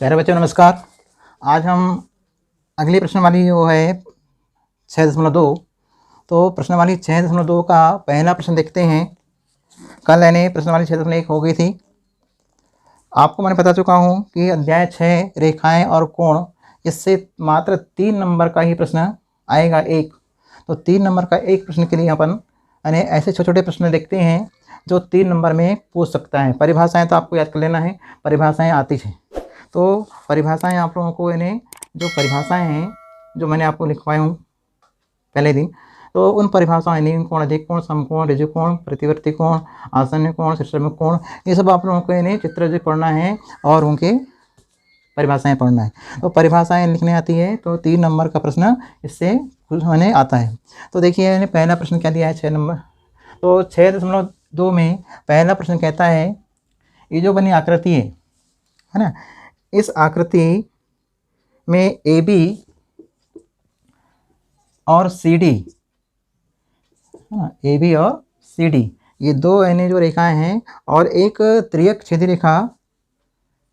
प्यारे बच्चों नमस्कार। आज हम अगली प्रश्नवाली जो है 6.2, तो प्रश्नवाली 6.2 का पहला प्रश्न देखते हैं। कल यानी प्रश्नवाली 6.1 हो गई थी। आपको मैंने बता चुका हूँ कि अध्याय 6 रेखाएं और कोण, इससे मात्र 3 नंबर का ही प्रश्न आएगा एक। तो 3 नंबर का एक प्रश्न के लिए अपन यानी ऐसे छोटे छोटे प्रश्न देखते हैं जो 3 नंबर में पूछ सकता है। परिभाषाएँ तो आपको याद कर लेना है, परिभाषाएँ आती हैं। तो परिभाषाएं आप लोगों को यानी जो परिभाषाएं हैं जो मैंने आपको लिखवाई हूँ पहले दिन, तो उन परिभाषाएं यानी कोण, अधिक कोण, समकोण, ऋजु कोण, प्रतिवर्ती कोण, आसन्न कोण, षट्भुज कोण, ये सब आप लोगों को यानी चित्र पढ़ना है और उनके परिभाषाएं पढ़ना है। तो परिभाषाएं लिखने आती है तो 3 नंबर का प्रश्न इससे मैंने आता है। तो देखिए यानी पहला प्रश्न क्या दिया है 6 नंबर। तो 6.2 में पहला प्रश्न कहता है ये जो बनी आकृति है ना, इस आकृति में ए बी और सी डी है ना, ए बी और सी डी ये दो यानी जो रेखाएं हैं और एक त्रियक छेदी रेखा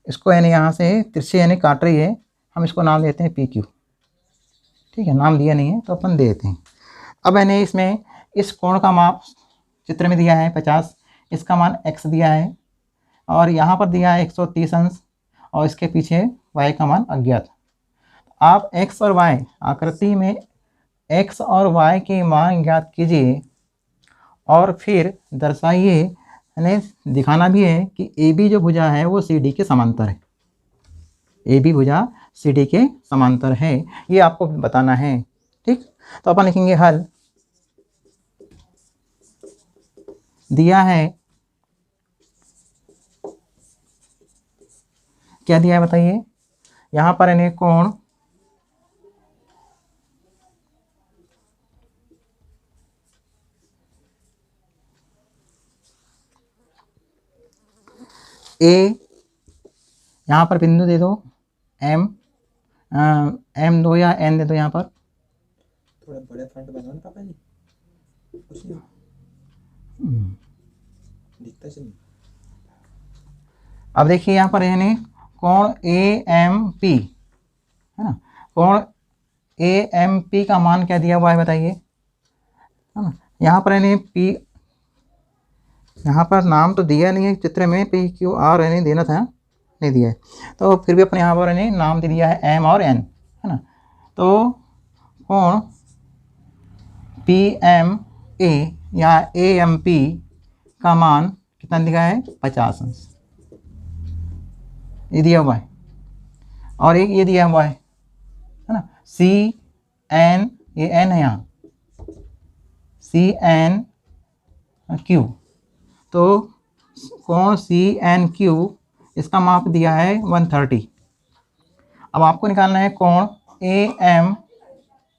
इसको यानी यहाँ से तिरछे यानी काट रही है। हम इसको नाम देते हैं पी क्यू। ठीक है, नाम दिया नहीं है तो अपन दे देते हैं। अब यानी इसमें इस कोण का माप चित्र में दिया है 50, इसका मान x दिया है और यहाँ पर दिया है 130 अंश और इसके पीछे y का मान अज्ञात। आप x और y आकृति में x और y के मान ज्ञात कीजिए और फिर दर्शाइए, यानी दिखाना भी है कि ए बी जो भुजा है वो सी डी के समांतर है। ए बी भुजा सी डी के समांतर है, ये आपको बताना है। ठीक, तो अपन लिखेंगे हल। दिया है, क्या दिया है बताइए। यहाँ पर यानी कोण ए, यहाँ पर बिंदु दे दो एम, एम दो या एन दे दो। यहाँ पर थोड़ा बड़े फंट बनाओ ना पापा जी, कुछ नहीं दिखता से नहीं। अब देखिए यहाँ पर यानी कोण ए एम पी है ना, कोण ए एम पी का मान क्या दिया हुआ है बताइए, है ना। यहाँ पर यानी पी, यहाँ पर नाम तो दिया नहीं है चित्र में, पी क्यू आर यानी देना था, नहीं दिया है। तो फिर भी अपने यहाँ पर यानी नाम दे दिया है एम और एन, है ना। तो कोण पी एम ए या ए एम पी का मान कितना दिया है 50 अंश, ये दिया हुआ है। और एक ये दिया हुआ है ना, सी एन, ये एन है यहाँ, सी एन क्यू। तो कोण सी एन क्यू इसका माप दिया है 130। अब आपको निकालना है कोण ए एम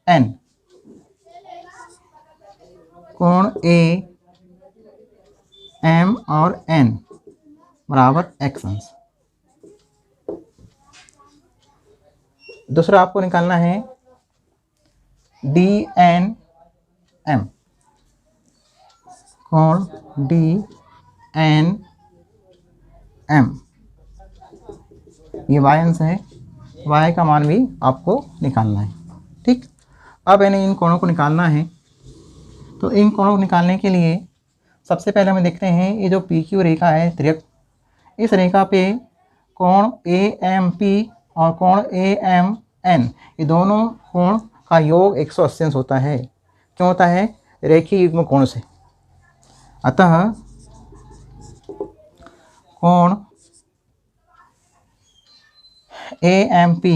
एन, कोण ए एम और एन बराबर x अंश। दूसरा आपको निकालना है डी एन एम, कोण डी एन एम, ये y अंश है, y का मान भी आपको निकालना है। ठीक, अब यानी इन कोणों को निकालना है। तो इन कोणों को निकालने के लिए सबसे पहले हम देखते हैं ये जो पी क्यू रेखा है त्रियक, इस रेखा पे कोण ए एम पी और कोण ए एम एन, ये दोनों कोण का योग 180 अंश होता है। क्यों होता है? रेखीय युग्म कोण से। अतः कोण ए एम पी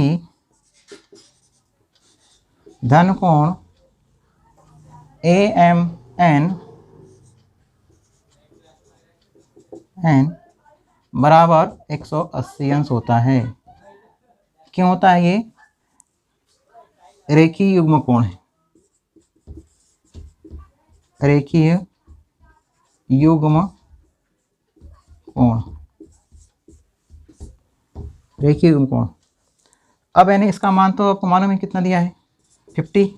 धन कोण ए एम एन बराबर 180 अंश होता है। क्यों होता है? ये रेखीय युग्म कोण है, रेखीय युग्म कोण, रेखीय युग्म कोण। अब यानी इसका मान तो आपको मालूम है कितना दिया है 50,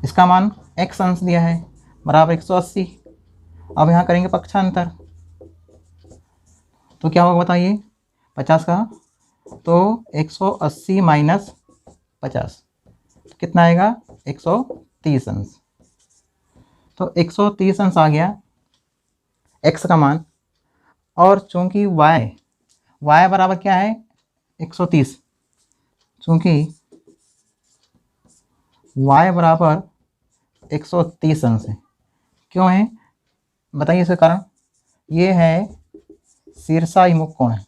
इसका मान x अंश दिया है बराबर 180। अब यहाँ करेंगे पक्षांतर, तो क्या होगा बताइए, 50 का तो 180 माइनस 50 कितना आएगा 130 अंश। तो 130 अंश आ गया x का मान। और चूंकि y बराबर क्या है 130, चूंकि y बराबर 130 अंश है। क्यों है बताइए इसका कारण। ये है शीर्षाभिमुख कोण है,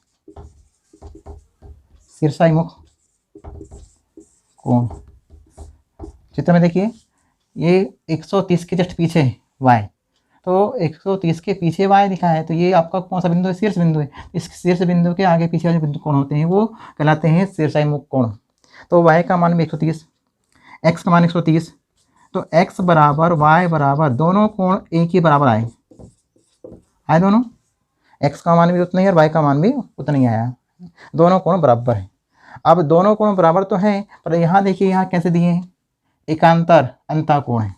शीर्षाभिमुख कोण। चित्र में देखिए ये 130 के जस्ट पीछे है y, तो 130 के पीछे y लिखा है, तो ये आपका कौन सा बिंदु है शीर्ष बिंदु है। इस शीर्ष बिंदु के आगे पीछे वाले बिंदु कोण होते हैं वो कहलाते हैं शीर्षाभिमुख कोण। तो y का मान भी 130, x का मान 130, तो x बराबर y बराबर दोनों कोण एक ही बराबर आए दोनों। x का मान भी उतना ही और y का मान भी उतना ही आया, दोनों कोण बराबर है। अब दोनों कोण बराबर तो हैं, पर यहाँ देखिए यहाँ कैसे दिए हैं एकांतर अंतःकोण है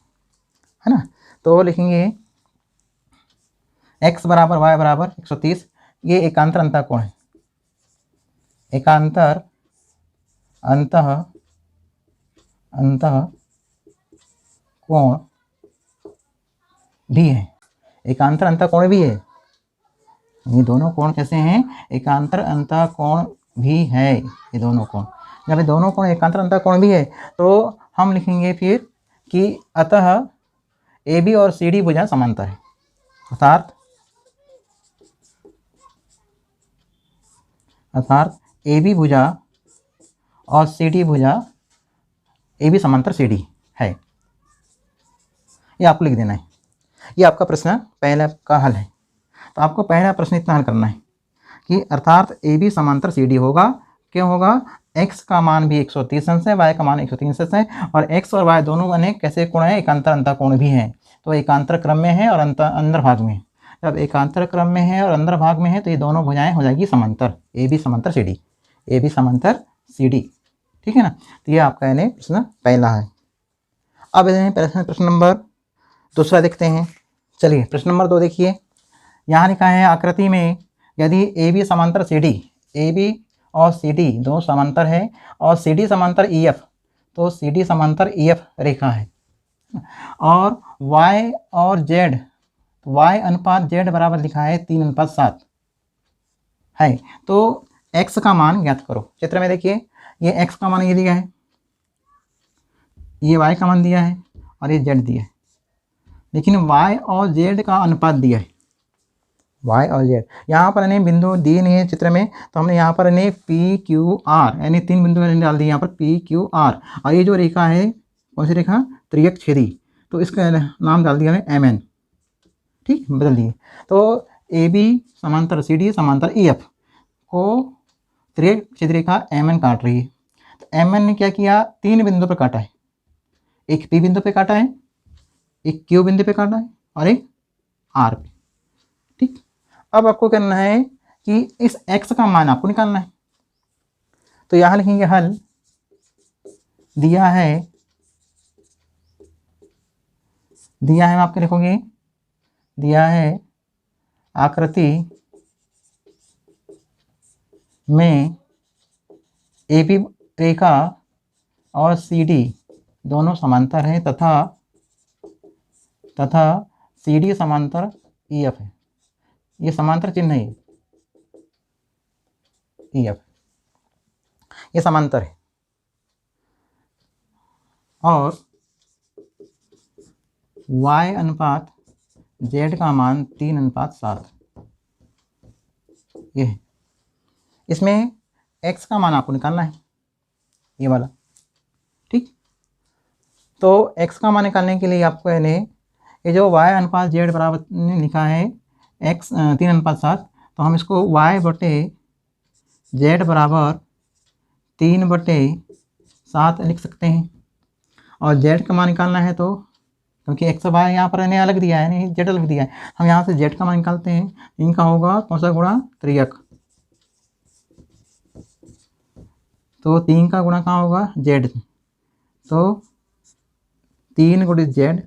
ना। तो लिखेंगे x बराबर y बराबर 130, ये एकांतर अंतःकोण है, एकांतर अंतः कोण भी है, एकांतर अंतःकोण भी है। ये दोनों कोण कैसे हैं एकांतर अंतःकोण भी है। ये दोनों कोण, जब ये दोनों कोण एकांतर अंतःकोण भी है तो हम लिखेंगे फिर कि अतः AB और CD भुजा समांतर है। अर्थात AB भुजा और CD भुजा, AB समांतर CD है। ये आपको लिख देना है। ये आपका प्रश्न पहला का हल है। तो आपको पहला प्रश्न इतना हल करना है कि अर्थात AB समांतर CD होगा। क्यों होगा x का मान भी 130 अंश है, y का मान 130 अंश है, और x और y दोनों बने कैसे कोण है एकांतर अंतःकोण भी है। तो एकांतर क्रम में है और अंदर भाग में है। जब एकांतर क्रम में है और अंदर भाग में है तो ये दोनों भुजाएं हो जाएगी समांतर, AB समांतर CD, AB समांतर CD, ठीक है ना। तो ये आपका यानी प्रश्न पहला है। अब प्रश्न नंबर दूसरा देखते हैं। चलिए प्रश्न नंबर 2 देखिए। यहाँ लिखा है आकृति में यदि AB समांतर CD, AB और CD दोनों समांतर है और CD समांतर EF, तो CD समांतर EF रेखा है, और Y और Z, Y अनुपात Z बराबर लिखा है 3:7 है। तो x का मान ज्ञात करो। चित्र में देखिए ये x का मान ये दिया है, ये y का मान दिया है और ये z दिया है, लेकिन y और z का अनुपात दिया है, y और z। यहाँ पर इन्हें बिंदु दिए नहीं है चित्र में, तो हमने यहाँ पर इन्हें पी क्यू आर यानी 3 बिंदु डाल दिए यहाँ पर पी क्यू आर। और ये जो रेखा है कौन सी रेखा त्रियक छेदी, तो इसका नाम डाल दिया है एम एन, ठीक बदल दिए। तो ए बी समांतर सी डी समांतर ई एफ को त्रियक छेदी रेखा एम एन काट रही है। तो एम एन ने क्या किया 3 बिंदु पर काटा है, एक पी बिंदु पे काटा है, एक क्यू बिंदु पे काटा है और एक आर पे, ठीक। अब आपको करना है कि इस x का मान आपको निकालना है। तो यहां लिखेंगे हल दिया है आपके लिखोगे दिया है आकृति में AB रेखा और CD दोनों समांतर हैं तथा CD समांतर EF है। ये समांतर चिन्ह है, EF ये समांतर है, और y अनुपात z का मान 3:7 ये है। इसमें x का मान आपको निकालना है ये वाला, ठीक। तो x का मान निकालने के लिए आपको यानी ये जो y अनुपात z बराबर लिखा है x 3:7, तो हम इसको y बटे z बराबर 3/7 लिख सकते हैं। और z का मान निकालना है तो क्योंकि x y यहाँ पर इन्हें अलग दिया है नहीं z अलग दिया है, हम यहाँ से z का मान निकालते हैं। इनका होगा कौन सा गुणा त्रियक, तो 3 का गुणा कहाँ होगा z, तो 3 गुणित z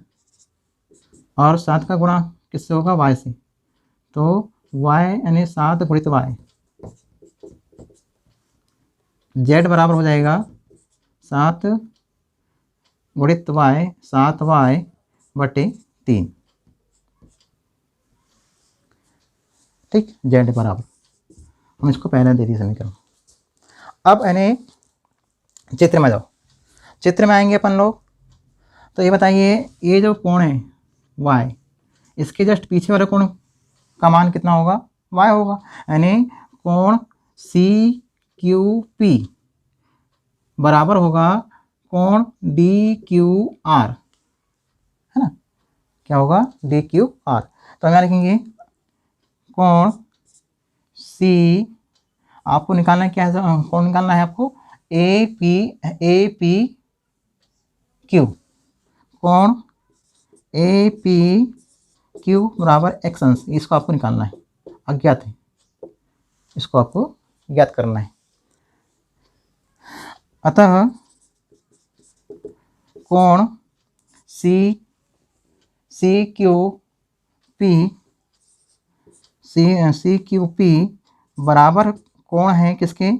और 7 का गुणा किससे होगा y से, तो y यानी 7 गुणित y, जेड बराबर हो जाएगा 7 गुणित वाई 7y/3। ठीक, जेड बराबर, हम इसको पहले दे दिए समीकरण। अब यानी चित्र में जाओ, चित्र में आएंगे अपन लोग। तो ये बताइए, ये जो कोण है y, इसके जस्ट पीछे वाले कोण का मान कितना होगा? y होगा। यानी कोण CQP बराबर होगा कोण DQR, है ना? क्या होगा? DQR। तो हम यहाँ लिखेंगे कोण C, आपको निकालना है क्या है? कोण निकालना है आपको APQ, कोण APQ बराबर x अंश, इसको आपको निकालना है, अज्ञात है, इसको आपको ज्ञात करना है। अतः कोण CQP बराबर कोण है किसके?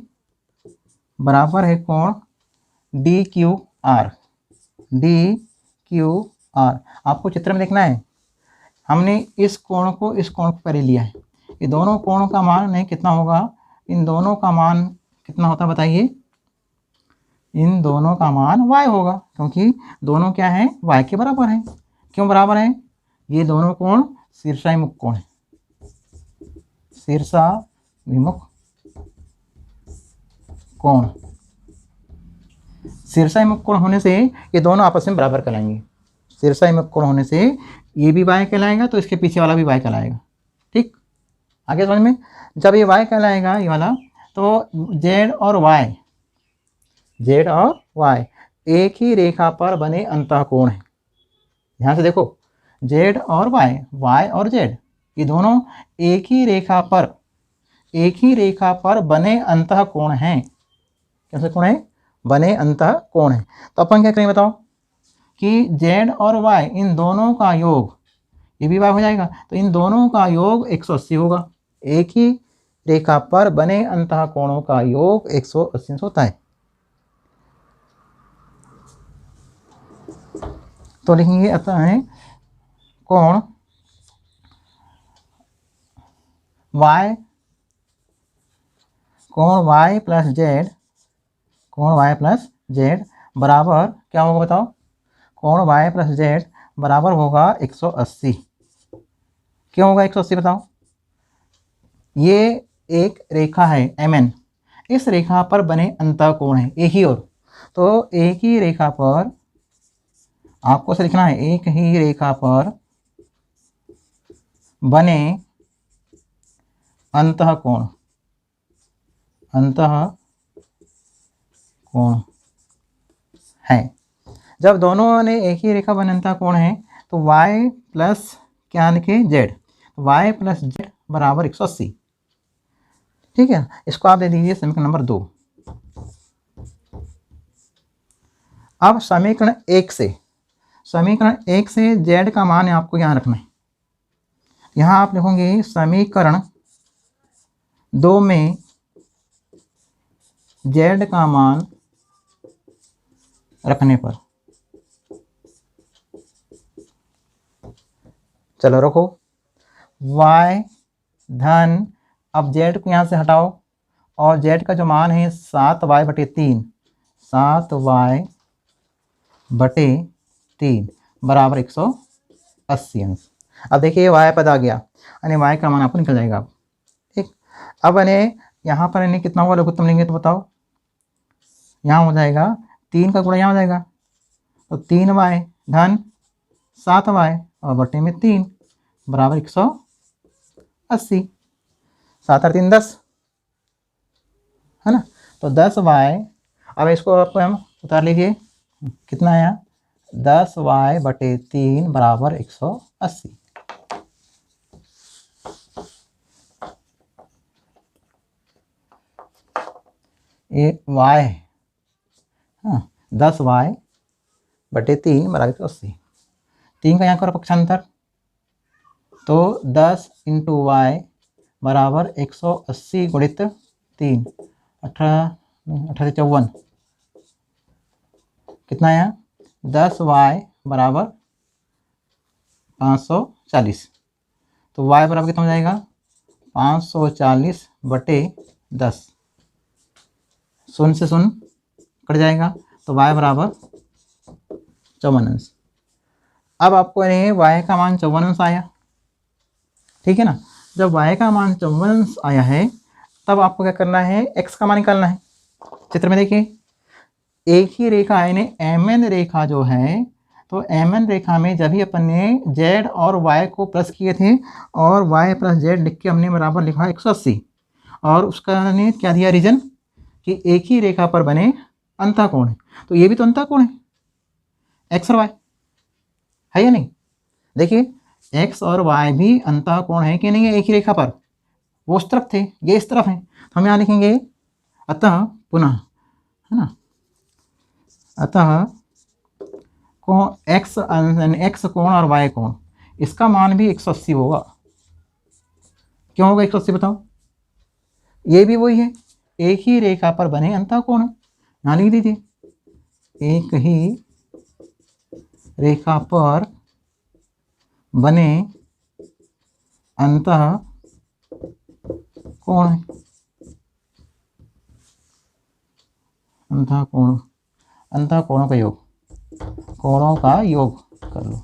बराबर है कोण DQR। आपको चित्र में देखना है, हमने इस कोण को पहले लिया है। ये दोनों कोणों का मान नहीं कितना होगा? इन दोनों का मान कितना होता है बताइए? इन दोनों का मान y होगा, क्योंकि दोनों क्या है? y के बराबर है। क्यों बराबर है? ये दोनों कोण शीर्षाभिमुख कोण है, शीर्षाभिमुख कोण। शीर्षाभिमुख कोण होने से ये दोनों आपस में बराबर कहलाएंगे। शीर्षाभिमुख कोण होने से ये भी y कहलाएगा, तो इसके पीछे वाला भी y कहलाएगा। ठीक, आगे समझ में? जब ये y कहलाएगा, ये वाला, तो z और y एक ही रेखा पर बने अंतःकोण है। ध्यान से देखो, z और y और z, ये दोनों एक ही रेखा पर बने अंतःकोण हैं। कैसे कोण है? बने अंतःकोण है। तो अपन क्या करेंगे बताओ कि z और y इन दोनों का योग, ये भी y हो जाएगा, तो इन दोनों का योग 180 होगा। एक ही रेखा पर बने अंतःकोणों का योग 180 होता है। तो लिखेंगे अतः है कोण y प्लस z बराबर क्या होगा बताओ? कोण y प्लस z बराबर होगा 180। क्यों होगा 180 बताओ? ये एक रेखा है MN, इस रेखा पर बने अंतःकोण है एक ही ओर। तो एक ही रेखा पर आपको से लिखना है, एक ही रेखा पर बने अंतःकोण है। जब दोनों ने एक ही रेखा बने अंतःकोण है, तो y प्लस क्या लिखे? z, y प्लस z बराबर 180। ठीक है, इसको आप दे दीजिए समीकरण नंबर 2। अब समीकरण 1 से z का मान आपको यहाँ रखना है। यहाँ आप लिखोगे समीकरण 2 में z का मान रखने पर, चलो रखो, y धन, अब z को यहाँ से हटाओ, और z का जो मान है 7y/3, 7y/3 बराबर 180 अंश। अब देखिए y पद आ गया, यानी y का मान आपको निकल जाएगा। ठीक, अब यानी यहाँ पर यानी कितना होगा लघुत्तम लेंगे तो बताओ? यहाँ हो जाएगा 3 का गुणा यहाँ हो जाएगा, तो 3y धन 7y और बटे में 3 बराबर 180। 7 और 3 10, है ना? तो 10y, अब इसको आपको हम उतार लीजिए, कितना आया? 10y/3 बराबर 180। ये y है, हाँ, 10y/3 बराबर 180। 3 का यहाँ करो पक्षांतर, तो 10 × y बराबर 180 गुणित 3, 18 5854 कितना आया 10y बराबर 540। तो y बराबर कितना हो जाएगा 540 बटे 10, शून्य से शून्य कट जाएगा तो y बराबर 54 अंश। अब आपको y का मान 54 अंश आया, ठीक है ना। जब y का मान 54 अंश आया है तब आपको क्या करना है, x का मान निकालना है। चित्र में देखिए एक ही रेखा यानी mn रेखा जो है, तो mn रेखा में जब भी अपन ने z और y को प्लस किए थे और y प्लस z लिख के हमने बराबर लिखा 180, और उसका ने क्या दिया रीजन कि एक ही रेखा पर बने अंतःकोण है। तो ये भी तो अंतःकोण है, x और y है या नहीं। देखिए x और y भी अंतःकोण है कि नहीं है, एक ही रेखा पर। वो उस तरफ थे, ये इस तरफ है, तो हम यहाँ लिखेंगे अतः पुनः, है ना, अतः कोण x कोण और y कोण इसका मान भी 180 होगा। क्यों होगा 180 बताओ, ये भी वही है, एक ही रेखा पर बने अंतःकोण है। यहाँ लिख दीजिए एक ही रेखा पर बने अंतःकोण है, अंतःकोण, अंतःकोणों का योग, कोणों का योग कर लो,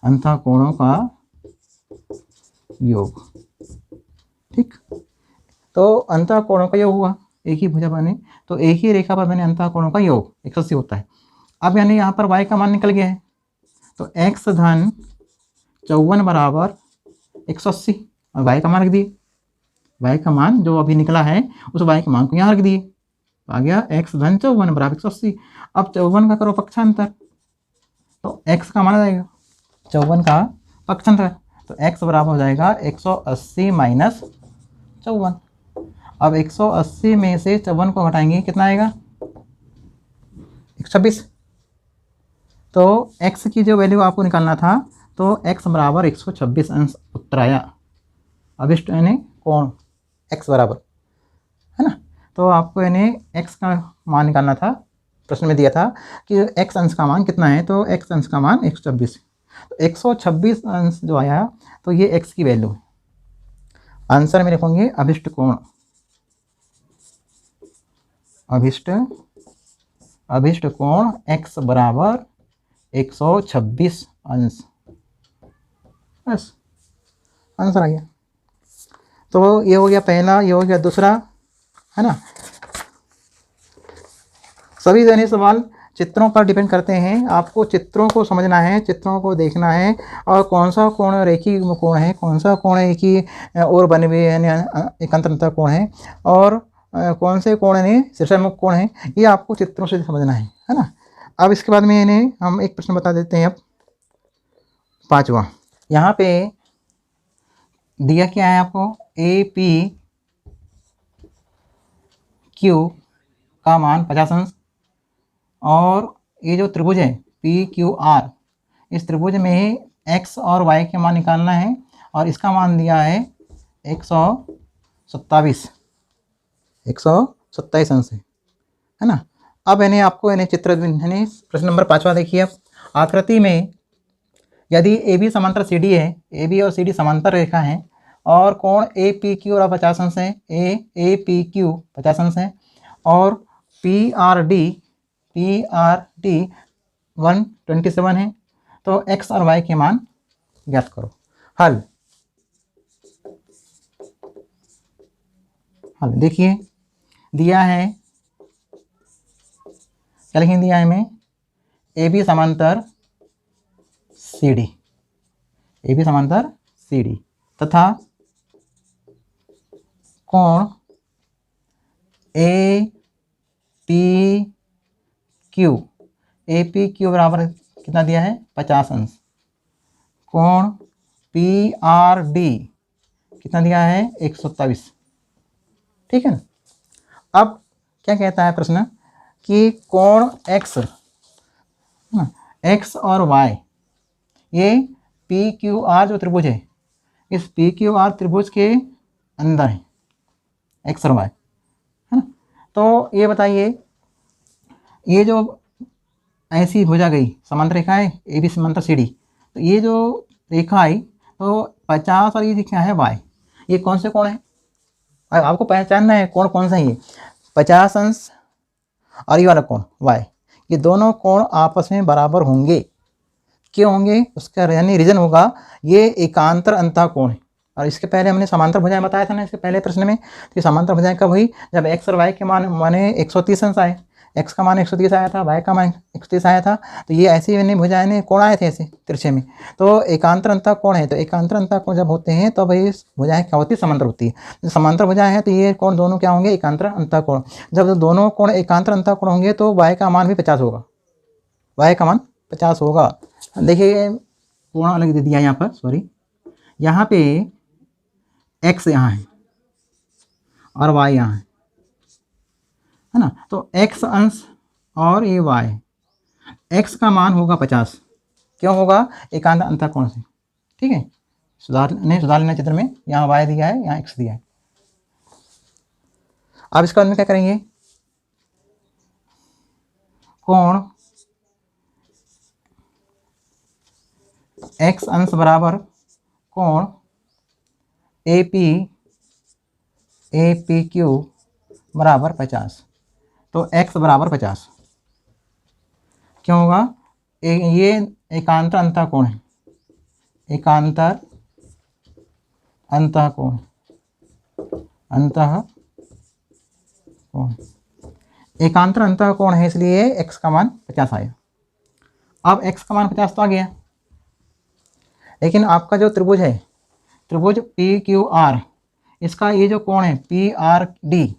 अंतःकोणों का योग, ठीक। तो अंतःकोणों का योग हुआ, एक ही भुजा बने तो एक ही रेखा पर बने अंतःकोणों का योग 180 होता है। अब यानी यहाँ पर y का मान निकल गया है, तो x धन 54 बराबर 180 और y का मान रख दिए, y का मान जो अभी निकला है उस y के मान को यहाँ रख दिए, आ गया x धन 54 बराबर 180। अब 54 का करो पक्षांतर, तो x का मान आ जाएगा 54 का पक्षांतर, तो x बराबर हो जाएगा 180 माइनस 54। अब 180 में से 54 को घटाएंगे कितना आएगा 126। तो x की जो वैल्यू आपको निकालना था तो x बराबर 126 अंश उत्तर आया। अभिष्ट यानी कोण x बराबर, है ना। तो आपको यानी x का मान निकालना था, प्रश्न में दिया था कि x अंश का मान कितना है, तो x अंश का मान 126 है। तो 126 अंश जो आया तो ये x की वैल्यू है। आंसर में लिखेंगे अभिष्ट कोण, अभिष्ट कोण x बराबर 126 अंश, बस आंसर आ गया। तो ये हो गया पहला, ये हो गया दूसरा, है ना। सभी जने सवाल चित्रों पर डिपेंड करते हैं, आपको चित्रों को समझना है, चित्रों को देखना है, और कौन सा कोण रेखी कोण है, कौन सा कोण है कि और बने हुए यानी एकांतर कोण है, और कौन से कोण है शीर्षामुख कोण है, ये आपको चित्रों से समझना है ना। अब इसके बाद में इन्हें हम एक प्रश्न बता देते हैं। अब पांचवा, यहाँ पे दिया क्या है आपको, AP Q का मान 50 अंश, और ये जो त्रिभुज है PQR, इस त्रिभुज में x और y के मान निकालना है, और इसका मान दिया है 127 अंश है ना। अब यानी आपको यानी चित्र यानी प्रश्न नंबर 5वां देखिए। अब आकृति में यदि AB समांतर CD है, AB और CD समांतर रेखा है, और कोण APQ और 50 अंश है, APQ 50 अंश है, और PRD 127 है, तो x और y के मान ज्ञात करो। हल देखिए दिया है, क्या लिखें दिया है हमें, AB समांतर CD, AB समांतर CD तथा कोण APQ बराबर कितना दिया है 50 अंश, कोण PRD कितना दिया है 127, ठीक है ना। अब क्या कहता है प्रश्न कि कोण x और y, ये PQR जो त्रिभुज है, इस PQR त्रिभुज के अंदर है, एक्स और वाई, है ना। तो ये बताइए, ये जो ऐसी भुजा गई समांतर रेखा है ए बी समांतर सी डी, तो ये जो रेखा आई तो 50 और ये क्या है वाई, ये कौन से कोण है? आपको पहचानना है कोण कौन सा है। ये 50 अंश और ये वाला कोण वाई, ये दोनों कोण आपस में बराबर होंगे। क्यों होंगे? उसका यानी रीजन होगा ये एकांतर अंतः कोण है। और इसके पहले हमने समांतर भुजाएं बताया था ना इसके पहले प्रश्न में। तो ये समांतर भुजाएं कब हुई? जब एक्स और वाई के मान माने 130 अंश आए, एक्स का मान 130 आया था, वाई का मान 130 आया था। तो ये ऐसी यानी भुजाएं ने कोण आए थे ऐसे तिरछे में, तो एकांतर अंतः कोण है। तो एकांतर अंतः कोण जब होते हैं तो भाई भुजाएं क्या होती है? समांतर होती है। तो समांतर भुजाएं हैं तो ये कोण दोनों क्या होंगे? एकांतर अंतः कोण। जब दोनों कोण एकांतर अंतः कोण होंगे तो वाई का मान भी 50 होगा, वाई का मान 50 होगा। देखिए कोण अलग दे दिया यहाँ पर, सॉरी, यहाँ पे एक्स यहाँ है और वाई यहाँ है ना। तो एक्स अंश और ये वाई, एक्स का मान होगा 50। क्यों होगा? एकांतर अंतः कोण से। ठीक है, सुधार लेना चित्र में। यहाँ वाई दिया है, यहाँ एक्स दिया है। अब इसके बाद में क्या करेंगे? कोण एक्स अंश बराबर कोण ए पी क्यू बराबर 50। तो x बराबर 50 क्यों होगा? ये एकांतर अंतः कोण है, एकांतर अंतः कोण, अंतः कोण, एकांतर अंतः कोण है, इसलिए x का मान 50 आया। अब x का मान 50 तो आ गया, लेकिन आपका जो त्रिभुज है, त्रिभुज पी क्यू आर, इसका ये जो कोण है पी आर डी,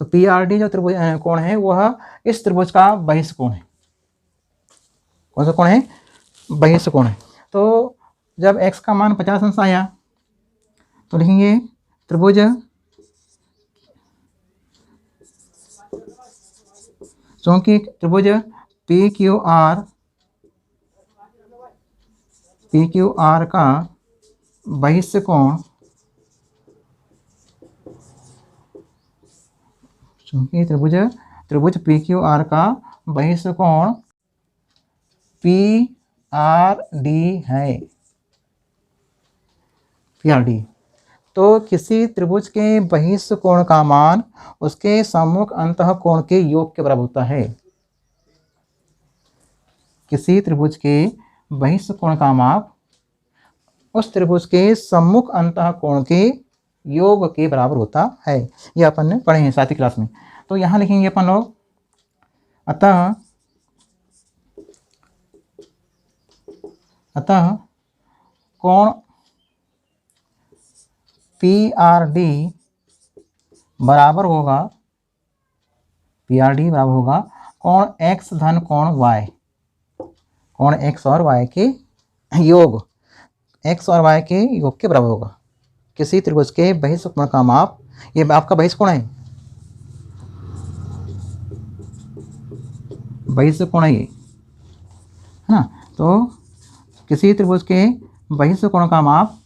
तो पी आर डी जो त्रिभुज कोण है वह इस त्रिभुज का बहिष्ठ कोण है। कौन सा कोण है? बहिष्ठ कोण है। तो जब x का मान 50 अंश आया तो लिखेंगे त्रिभुज क्योंकि त्रिभुज पी क्यू आर का बहिष्ठ कोण, चूंकि त्रिभुज पी क्यू आर का बहिष्ठ कोण पी आर डी है, पी आर डी। तो किसी त्रिभुज के बहिष्ठ कोण का मान उसके सम्मुख अंतः कोण के योग के बराबर होता है। किसी त्रिभुज के बहिष्ठ कोण का माप उस त्रिभुज के सम्मुख अंतः कोण के योग के बराबर होता है। ये अपन ने पढ़े हैं 7वीं क्लास में। तो यहाँ लिखेंगे अपन लोग, अतः कोण पी आर डी बराबर होगा, पी आर डी बराबर होगा कोण एक्स धन कोण वाई, कोण एक्स और वाई के योग, एक्स और वाई के योग के बराबर होगा। किसी त्रिभुज के बहिष्ठ कोण का माप, ये आपका बहिष्ठ कोण है, बहिष्ठ कोण है ये, है ना। तो किसी त्रिभुज के बहिष्ठ कोण का माप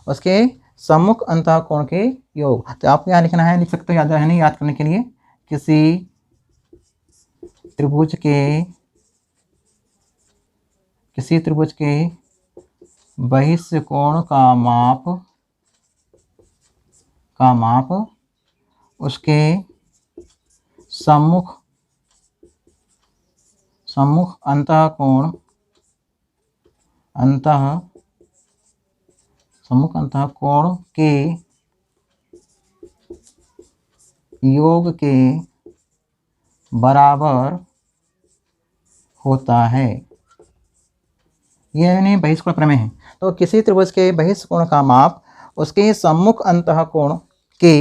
उसके सम्मुख अंतः कोण के योग। तो आपको यहाँ लिखना है, लिख सकते हो, याद है नहीं? याद करने के लिए, किसी त्रिभुज के बहिष्ठ कोण का माप उसके सम्मुख अंतः कोण के योग के बराबर होता है। यह नहीं बहिष्ठ कोण प्रमेय है। तो किसी त्रिभुज के बहिष्ठ कोण का माप उसके सम्मुख अंतः कोण के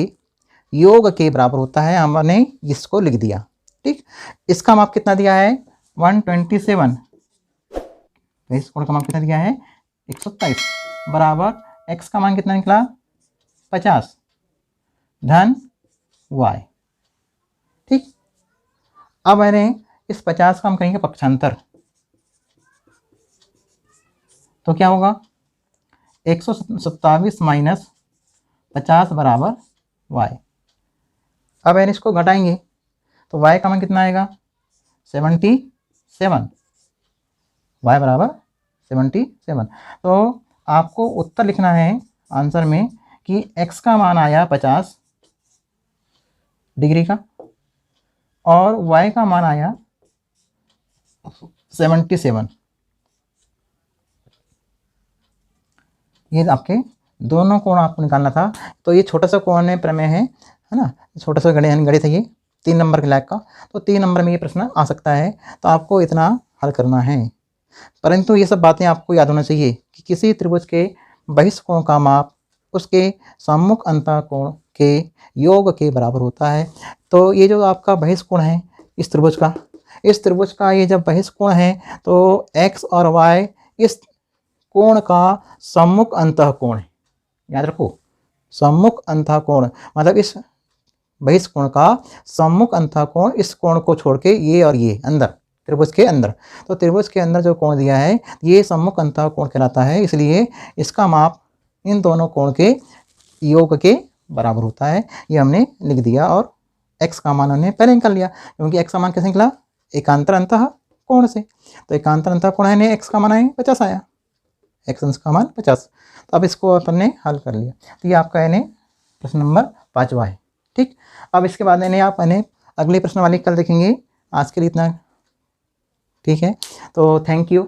योग के बराबर होता है। हमने इसको लिख दिया। ठीक, इसका माप कितना दिया है? 127। बहिष्ठ कोण का माप कितना दिया है? 127 बराबर x का मान कितना निकला? 50 धन y। ठीक, अब मैंने इस 50 का हम कहेंगे पक्षांतर, तो क्या होगा? 127 माइनस 50 बराबर y। अब यानी इसको घटाएंगे तो y का मान कितना आएगा 77, y बराबर 77। तो आपको उत्तर लिखना है आंसर में कि x का मान आया 50 डिग्री का और y का मान आया 77। ये आपके दोनों कोण आपको निकालना था। तो ये छोटा सा कोण में प्रमेय है ना, छोटा सा गणित है ये 3 नंबर के लायक का। तो 3 नंबर में ये प्रश्न आ सकता है, तो आपको इतना हल करना है। परंतु ये सब बातें आपको याद होना चाहिए कि किसी त्रिभुज के बहिष्कोण का माप उसके सम्मुख अंतःकोण के योग के बराबर होता है। तो ये जो आपका बहिष्कोण है इस त्रिभुज का ये जब बहिष्कोण है तो x और y इस कोण का सम्मुख अंतःकोण है। याद रखो, सम्मुख अंतःकोण मतलब इस बहिष्कोण का सम्मुख अंतःकोण इस कोण को छोड़ के ये और ये अंदर त्रिभुज के अंदर। तो त्रिभुज के अंदर जो कोण दिया है ये सम्मुख अंतःकोण कहलाता है, इसलिए इसका माप इन दोनों कोण के योग के बराबर होता है। ये हमने लिख दिया और x का मान हमने पहले निकाल लिया, क्योंकि x का मान कैसे निकला, एकांतर अंतःकोण से। तो एकांतर अंतःकोण है x का मान है 50 आया, x का मान 50। तो अब इसको अपन ने हल कर लिया। तो ये आपका यानी प्रश्न नंबर 5वां है। ठीक, अब इसके बाद यानी आप यानी अगले प्रश्न वाली कल देखेंगे। आज के लिए इतना ठीक है, तो थैंक यू।